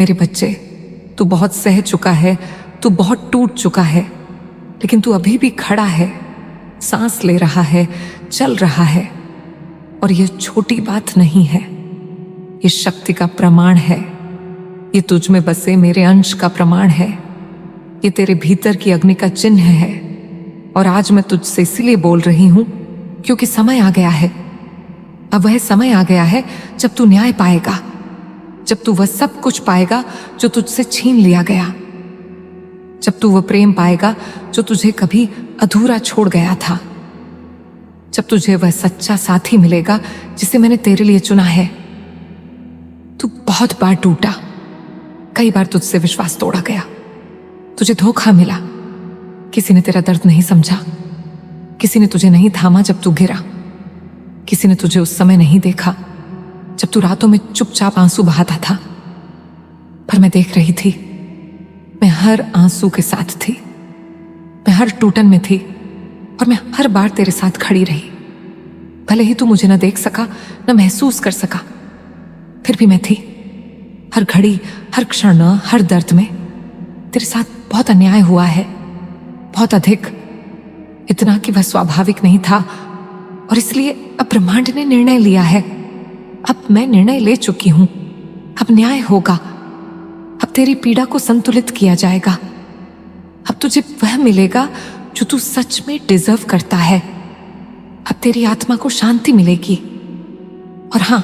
मेरे बच्चे, तू बहुत सह चुका है, तू बहुत टूट चुका है, लेकिन तू अभी भी खड़ा है, सांस ले रहा है, चल रहा है। और यह छोटी बात नहीं है, ये शक्ति का प्रमाण है, ये तुझ में बसे मेरे अंश का प्रमाण है, ये तेरे भीतर की अग्नि का चिन्ह है। और आज मैं तुझसे इसीलिए बोल रही हूं क्योंकि समय आ गया है। अब वह समय आ गया है जब तू न्याय पाएगा, जब तू वह सब कुछ पाएगा जो तुझसे छीन लिया गया, जब तू वह प्रेम पाएगा जो तुझे कभी अधूरा छोड़ गया था, जब तुझे वह सच्चा साथी मिलेगा जिसे मैंने तेरे लिए चुना है। तू बहुत बार टूटा, कई बार तुझसे विश्वास तोड़ा गया, तुझे धोखा मिला, किसी ने तेरा दर्द नहीं समझा, किसी ने तुझे नहीं थामा जब तू गिरा, किसी ने तुझे उस समय नहीं देखा जब तू रातों में चुपचाप आंसू बहाता था। पर मैं देख रही थी, मैं हर आंसू के साथ थी, मैं हर टूटन में थी, और मैं हर बार तेरे साथ खड़ी रही। भले ही तू मुझे न देख सका, न महसूस कर सका, फिर भी मैं थी। हर घड़ी, हर क्षण, हर दर्द में तेरे साथ बहुत अन्याय हुआ है, बहुत अधिक, इतना कि वह स्वाभाविक नहीं था। और इसलिए अब ब्रह्मांड ने निर्णय लिया है, अब मैं निर्णय ले चुकी हूं, अब न्याय होगा, अब तेरी पीड़ा को संतुलित किया जाएगा, अब तुझे वह मिलेगा जो तू सच में डिजर्व करता है, अब तेरी आत्मा को शांति मिलेगी। और हां,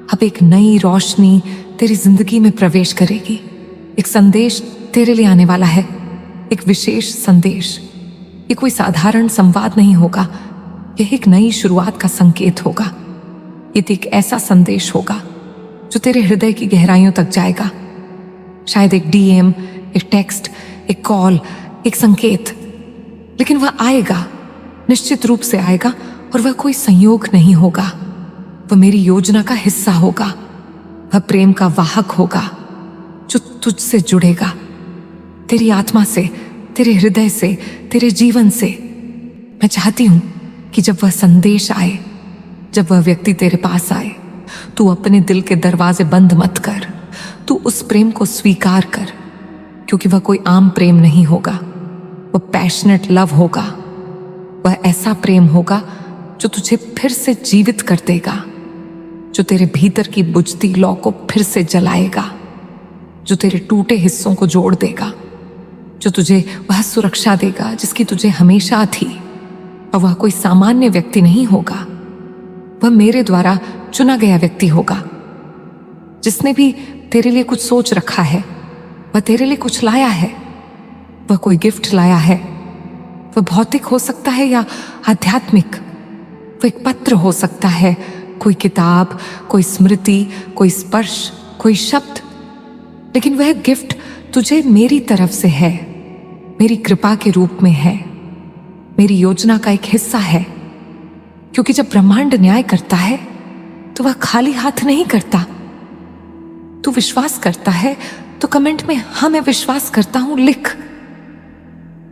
अब एक नई रोशनी तेरी जिंदगी में प्रवेश करेगी। एक संदेश तेरे लिए आने वाला है, एक विशेष संदेश। ये कोई साधारण संवाद नहीं होगा, यह एक नई शुरुआत का संकेत होगा। ये एक ऐसा संदेश होगा जो तेरे हृदय की गहराइयों तक जाएगा। शायद एक डीएम, एक टेक्स्ट, एक कॉल, एक संकेत, लेकिन वह आएगा, निश्चित रूप से आएगा। और वह कोई संयोग नहीं होगा, वह मेरी योजना का हिस्सा होगा, वह प्रेम का वाहक होगा जो तुझसे जुड़ेगा, तेरी आत्मा से, तेरे हृदय से, तेरे जीवन से। मैं चाहती हूं कि जब वह संदेश आए, जब वह व्यक्ति तेरे पास आए, तू अपने दिल के दरवाजे बंद मत कर, तू उस प्रेम को स्वीकार कर, क्योंकि वह कोई आम प्रेम नहीं होगा, वह पैशनेट लव होगा, वह ऐसा प्रेम होगा जो तुझे फिर से जीवित कर देगा, जो तेरे भीतर की बुझती लौ को फिर से जलाएगा, जो तेरे टूटे हिस्सों को जोड़ देगा, जो तुझे वह सुरक्षा देगा जिसकी तुझे हमेशा थी। और वह कोई सामान्य व्यक्ति नहीं होगा, वह मेरे द्वारा चुना गया व्यक्ति होगा, जिसने भी तेरे लिए कुछ सोच रखा है, वह तेरे लिए कुछ लाया है, वह कोई गिफ्ट लाया है। वह भौतिक हो सकता है या आध्यात्मिक, वह एक पत्र हो सकता है, कोई किताब, कोई स्मृति, कोई स्पर्श, कोई शब्द, लेकिन वह गिफ्ट तुझे मेरी तरफ से है, मेरी कृपा के रूप में है, मेरी योजना का एक हिस्सा है। क्योंकि जब ब्रह्मांड न्याय करता है तो वह खाली हाथ नहीं करता। तू विश्वास करता है तो कमेंट में हाँ मैं विश्वास करता हूं लिख,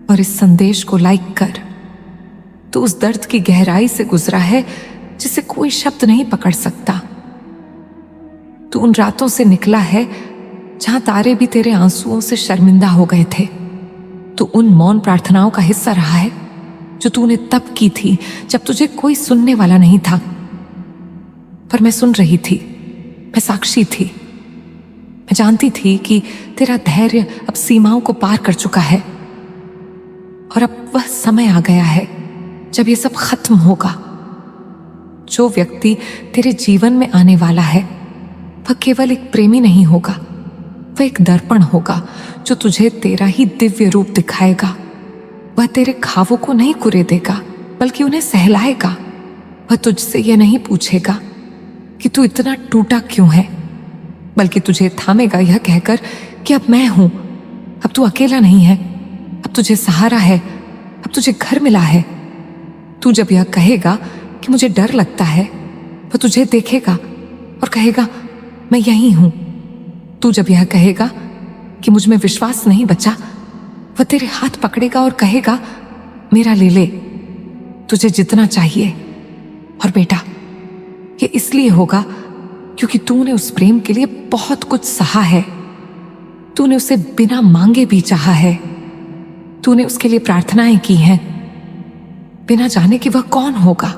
और इस संदेश को लाइक कर। तू उस दर्द की गहराई से गुजरा है जिसे कोई शब्द नहीं पकड़ सकता। तू उन रातों से निकला है जहां तारे भी तेरे आंसुओं से शर्मिंदा हो गए थे। तू उन मौन प्रार्थनाओं का हिस्सा रहा है जो तूने तब की थी जब तुझे कोई सुनने वाला नहीं था, पर मैं सुन रही थी, मैं साक्षी थी। मैं जानती थी कि तेरा धैर्य अब सीमाओं को पार कर चुका है, और अब वह समय आ गया है जब ये सब खत्म होगा। जो व्यक्ति तेरे जीवन में आने वाला है वह केवल एक प्रेमी नहीं होगा, वह एक दर्पण होगा जो तुझे तेरा ही दिव्य रूप दिखाएगा। वह तेरे घावों को नहीं कुरेदेगा बल्कि उन्हें सहलाएगा। वह तुझसे यह नहीं पूछेगा कि तू इतना टूटा क्यों है, बल्कि तुझे थामेगा यह कहकर कि अब मैं हूं, अब तू अकेला नहीं है, अब तुझे सहारा है, अब तुझे घर मिला है। तू जब यह कहेगा कि मुझे डर लगता है, वह तुझे देखेगा और कहेगा मैं यहीं हूं। तू जब यह कहेगा कि मुझ में विश्वास नहीं बचा, वह तेरे हाथ पकड़ेगा और कहेगा मेरा ले ले, तुझे जितना चाहिए। और बेटा, ये इसलिए होगा क्योंकि तूने उस प्रेम के लिए बहुत कुछ सहा है, तूने उसे बिना मांगे भी चाहा है। तूने उसके लिए प्रार्थनाएं की हैं, बिना जाने कि वह कौन होगा।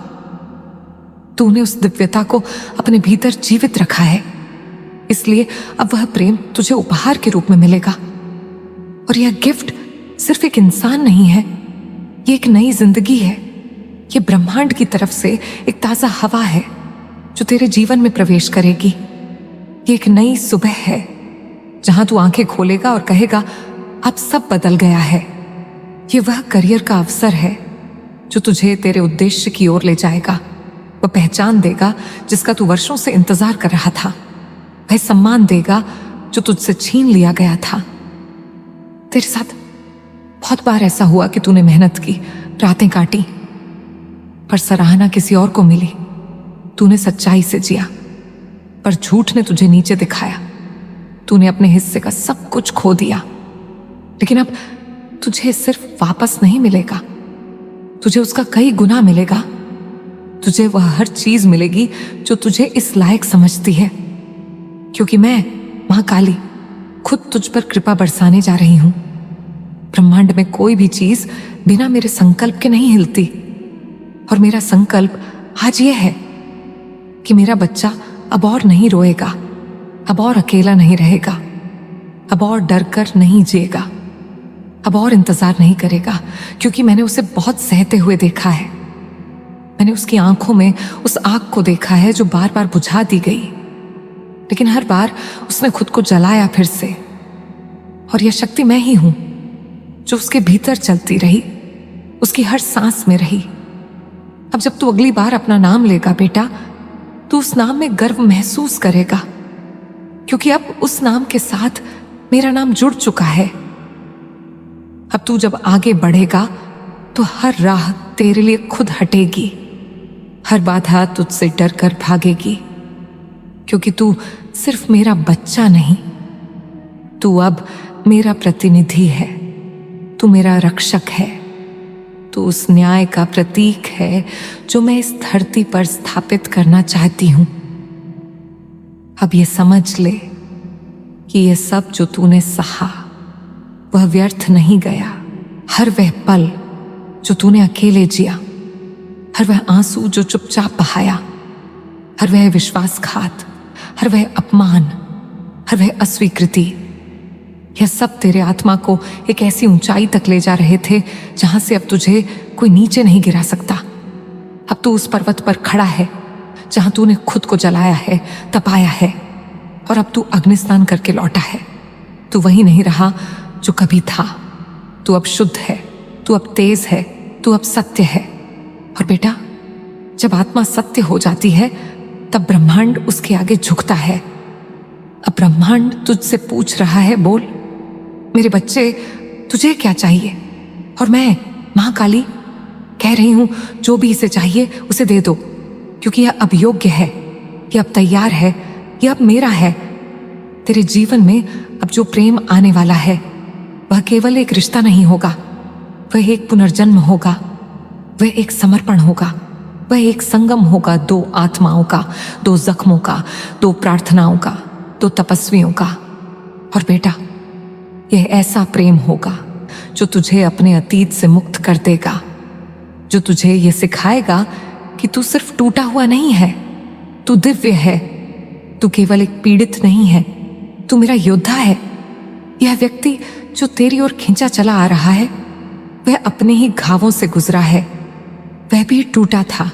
तूने उस दिव्यता को अपने भीतर जीवित रखा है, इसलिए अब वह प्रेम तुझे उपहार के रूप में मिलेगा। और यह गिफ्ट सिर्फ एक इंसान नहीं है, ये एक नई जिंदगी है। ये ब्रह्मांड की तरफ से एक ताजा हवा है जो तेरे जीवन में प्रवेश करेगी। ये एक नई सुबह है जहां तू आंखें खोलेगा और कहेगा, अब सब बदल गया है। ये वह करियर का अवसर है जो तुझे तेरे उद्देश्य की ओर ले जाएगा। वह पहचान देगा जिसका तू वर्षों से इंतजार कर रहा था। वह सम्मान देगा जो तुझसे छीन लिया गया था। तेरे साथ बहुत बार ऐसा हुआ कि तूने मेहनत की, रातें काटी, पर सराहना किसी और को मिली। तूने सच्चाई से जिया, पर झूठ ने तुझे नीचे दिखाया। तूने अपने हिस्से का सब कुछ खो दिया, लेकिन अब तुझे सिर्फ वापस नहीं मिलेगा, तुझे उसका कई गुना मिलेगा। तुझे वह हर चीज मिलेगी जो तुझे इस लायक समझती है, क्योंकि मैं मां काली खुद तुझ पर कृपा बरसाने जा रही हूं। ब्रह्मांड में कोई भी चीज बिना मेरे संकल्प के नहीं हिलती, और मेरा संकल्प आज यह है कि मेरा बच्चा अब और नहीं रोएगा, अब और अकेला नहीं रहेगा, अब और डर कर नहीं जिएगा, अब और इंतजार नहीं करेगा, क्योंकि मैंने उसे बहुत सहते हुए देखा है। मैंने उसकी आंखों में उस आग को देखा है जो बार बार बुझा दी गई, लेकिन हर बार उसने खुद को जलाया फिर से। और यह शक्ति मैं ही हूं जो उसके भीतर चलती रही, उसकी हर सांस में रही। अब जब तू अगली बार अपना नाम लेगा बेटा, तू उस नाम में गर्व महसूस करेगा, क्योंकि अब उस नाम के साथ मेरा नाम जुड़ चुका है। अब तू जब आगे बढ़ेगा तो हर राह तेरे लिए खुद हटेगी, हर बाधा तुझसे डर कर भागेगी, क्योंकि तू सिर्फ मेरा बच्चा नहीं, तू अब मेरा प्रतिनिधि है, तू मेरा रक्षक है, तू उस न्याय का प्रतीक है जो मैं इस धरती पर स्थापित करना चाहती हूं। अब ये समझ ले कि ये सब जो तूने सहा वह व्यर्थ नहीं गया। हर वह पल जो तूने अकेले जिया, हर वह आंसू जो चुपचाप बहाया, हर वह विश्वासघात, हर वह अपमान, हर वह अस्वीकृति, यह सब तेरे आत्मा को एक ऐसी ऊंचाई तक ले जा रहे थे जहां से अब तुझे कोई नीचे नहीं गिरा सकता। अब तू उस पर्वत पर खड़ा है जहां तूने खुद को जलाया है, तपाया है, और अब तू अग्निस्नान करके लौटा है। तू वही नहीं रहा जो कभी था। तू अब शुद्ध है, तू अब तेज है, तू अब सत्य है। और बेटा, जब आत्मा सत्य हो जाती है तब ब्रह्मांड उसके आगे झुकता है। अब ब्रह्मांड तुझसे पूछ रहा है, बोल मेरे बच्चे, तुझे क्या चाहिए? और मैं मां काली कह रही हूं, जो भी इसे चाहिए उसे दे दो, क्योंकि यह अब योग्य है, यह अब तैयार है, यह अब मेरा है। तेरे जीवन में अब जो प्रेम आने वाला है वह केवल एक रिश्ता नहीं होगा, वह एक पुनर्जन्म होगा, वह एक समर्पण होगा, वह एक संगम होगा, दो आत्माओं का, दो जख्मों का, दो प्रार्थनाओं का, दो तपस्वियों का। और बेटा, यह ऐसा प्रेम होगा जो तुझे अपने अतीत से मुक्त कर देगा, जो तुझे यह सिखाएगा कि तू सिर्फ टूटा हुआ नहीं है, तू दिव्य है, तू केवल एक पीड़ित नहीं है, तू मेरा योद्धा है। यह व्यक्ति जो तेरी ओर खींचा चला आ रहा है वह अपने ही घावों से गुजरा है, वह भी टूटा था,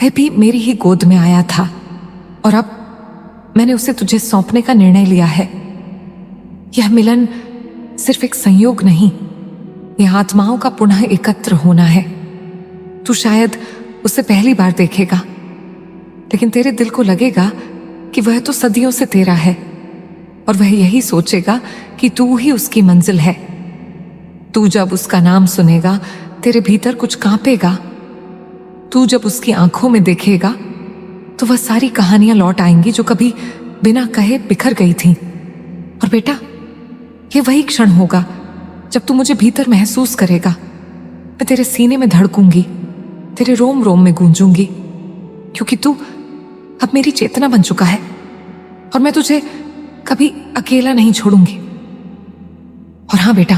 वह भी मेरी ही गोद में आया था, और अब मैंने उसे तुझे सौंपने का निर्णय लिया है। यह मिलन सिर्फ एक संयोग नहीं, यह आत्माओं का पुनः एकत्र होना है। तू शायद उसे पहली बार देखेगा, लेकिन तेरे दिल को लगेगा कि वह तो सदियों से तेरा है, और वह यही सोचेगा कि तू ही उसकी मंजिल है। तू जब उसका नाम सुनेगा तेरे भीतर कुछ कांपेगा। तू जब उसकी आंखों में देखेगा तो वह सारी कहानियां लौट आएंगी जो कभी बिना कहे बिखर गई थीं। और बेटा, ये वही क्षण होगा जब तू मुझे भीतर महसूस करेगा। मैं तेरे सीने में धड़कूंगी, तेरे रोम रोम में गूंजूंगी, क्योंकि तू अब मेरी चेतना बन चुका है, और मैं तुझे कभी अकेला नहीं छोड़ूंगी। और हाँ बेटा,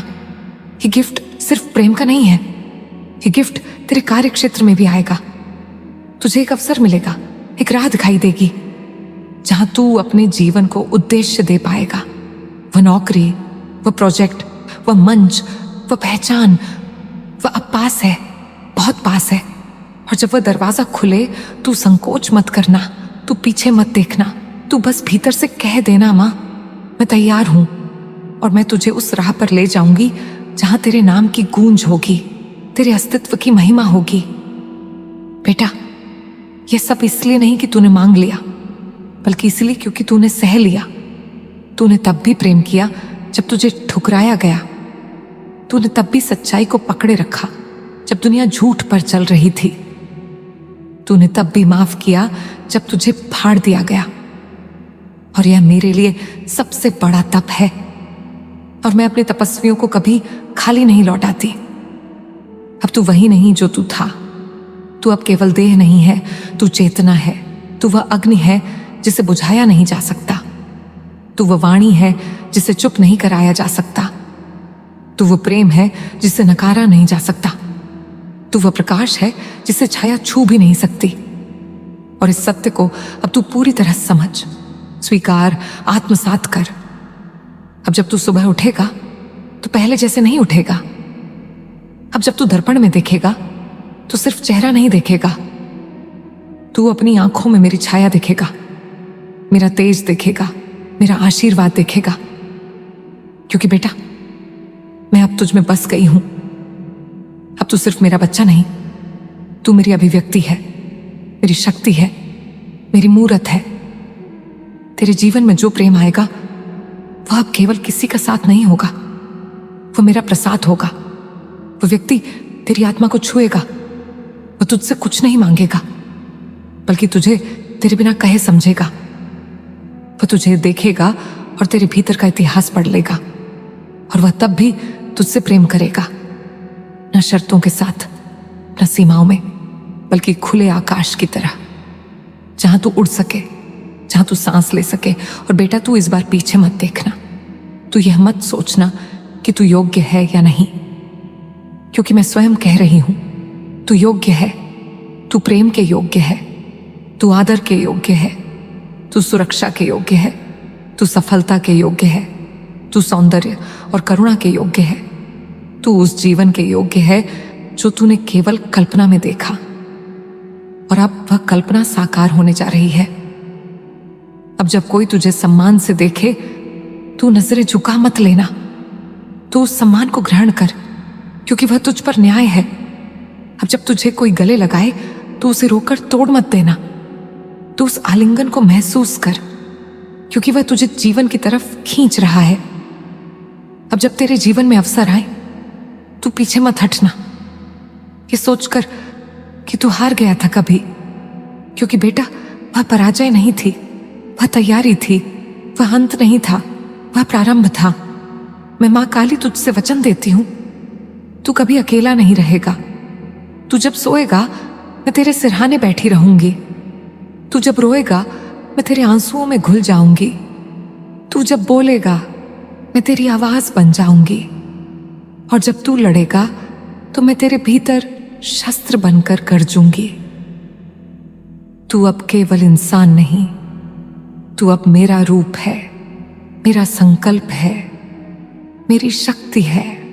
ये गिफ्ट सिर्फ प्रेम का नहीं है, ये गिफ्ट तेरे कार्य क्षेत्र में भी आएगा। तुझे एक अवसर मिलेगा, एक राह दिखाई देगी जहां तू अपने जीवन को उद्देश्य दे पाएगा। वह नौकरी, वह प्रोजेक्ट, वह मंच, वह पहचान, वह अब पास है, बहुत पास है। और जब वह दरवाजा खुले, तू संकोच मत करना, तू पीछे मत देखना, तू बस भीतर से कह देना, माँ मैं तैयार हूं और मैं तुझे उस राह पर ले जाऊंगी जहां तेरे नाम की गूंज होगी, तेरे अस्तित्व की महिमा होगी। बेटा, यह सब इसलिए नहीं कि तूने मांग लिया, बल्कि इसलिए क्योंकि तूने सह लिया। तूने तब भी प्रेम किया जब तुझे ठुकराया गया। तूने तब भी सच्चाई को पकड़े रखा जब दुनिया झूठ पर चल रही थी। तूने तब भी माफ किया जब तुझे फाड़ दिया गया। और यह मेरे लिए सबसे बड़ा तप है, और मैं अपने तपस्वियों को कभी खाली नहीं लौटाती। अब तू वही नहीं जो तू था। तू अब केवल देह नहीं है, तू चेतना है। तू वह अग्नि है जिसे बुझाया नहीं जा सकता। तू वह वाणी है जिसे चुप नहीं कराया जा सकता। तू वह प्रेम है जिसे नकारा नहीं जा सकता। तू वह प्रकाश है जिसे छाया छू भी नहीं सकती। और इस सत्य को अब तू पूरी तरह समझ, स्वीकार, आत्मसात कर। अब जब तू सुबह उठेगा तो पहले जैसे नहीं उठेगा। अब जब तू दर्पण में देखेगा तो सिर्फ चेहरा नहीं देखेगा, तू अपनी आंखों में मेरी छाया देखेगा, मेरा तेज देखेगा, मेरा आशीर्वाद देखेगा। क्योंकि बेटा, मैं अब तुझ में बस गई हूं। अब तू सिर्फ मेरा बच्चा नहीं, तू मेरी अभिव्यक्ति है, मेरी शक्ति है, मेरी मूर्त है। तेरे जीवन में जो प्रेम आएगा वह अब केवल किसी का साथ नहीं होगा, वह मेरा प्रसाद होगा। वह व्यक्ति तेरी आत्मा को छुएगा। वह तुझसे कुछ नहीं मांगेगा, बल्कि तुझे तेरे बिना कहे समझेगा। वह तुझे देखेगा और तेरे भीतर का इतिहास पढ़ लेगा। और वह तब भी तुझसे प्रेम करेगा, न शर्तों के साथ, न सीमाओं में, बल्कि खुले आकाश की तरह, जहां तू उड़ सके, जहां तू सांस ले सके। और बेटा, तू इस बार पीछे मत देखना। तू यह मत सोचना कि तू योग्य है या नहीं, क्योंकि मैं स्वयं कह रही हूं, तू योग्य है। तू प्रेम के योग्य है, तू आदर के योग्य है, तू सुरक्षा के योग्य है, तू सफलता के योग्य है, तू सौंदर्य और करुणा के योग्य है। तू उस जीवन के योग्य है जो तूने केवल कल्पना में देखा, और अब वह कल्पना साकार होने जा रही है। अब जब कोई तुझे सम्मान से देखे, तू नजरें झुका मत लेना। तू उस सम्मान को ग्रहण कर, क्योंकि वह तुझ पर न्याय है। अब जब तुझे कोई गले लगाए तो उसे रोकर तोड़ मत देना। तू उस आलिंगन को महसूस कर, क्योंकि वह तुझे जीवन की तरफ खींच रहा है। अब जब तेरे जीवन में अवसर आए, तू पीछे मत हटना, ये सोचकर कि तू हार गया था कभी। क्योंकि बेटा, वह पराजय नहीं थी, वह तैयारी थी। वह अंत नहीं था, वह प्रारंभ था। मैं मां काली तुझसे वचन देती हूं, तू कभी अकेला नहीं रहेगा। तू जब सोएगा, मैं तेरे सिरहाने बैठी रहूंगी। तू जब रोएगा, मैं तेरे आंसुओं में घुल जाऊंगी। तू जब बोलेगा, मैं तेरी आवाज बन जाऊंगी। और जब तू लड़ेगा, तो मैं तेरे भीतर शस्त्र बनकर गरजूंगी। तू अब केवल इंसान नहीं, तू अब मेरा रूप है, मेरा संकल्प है, मेरी शक्ति है।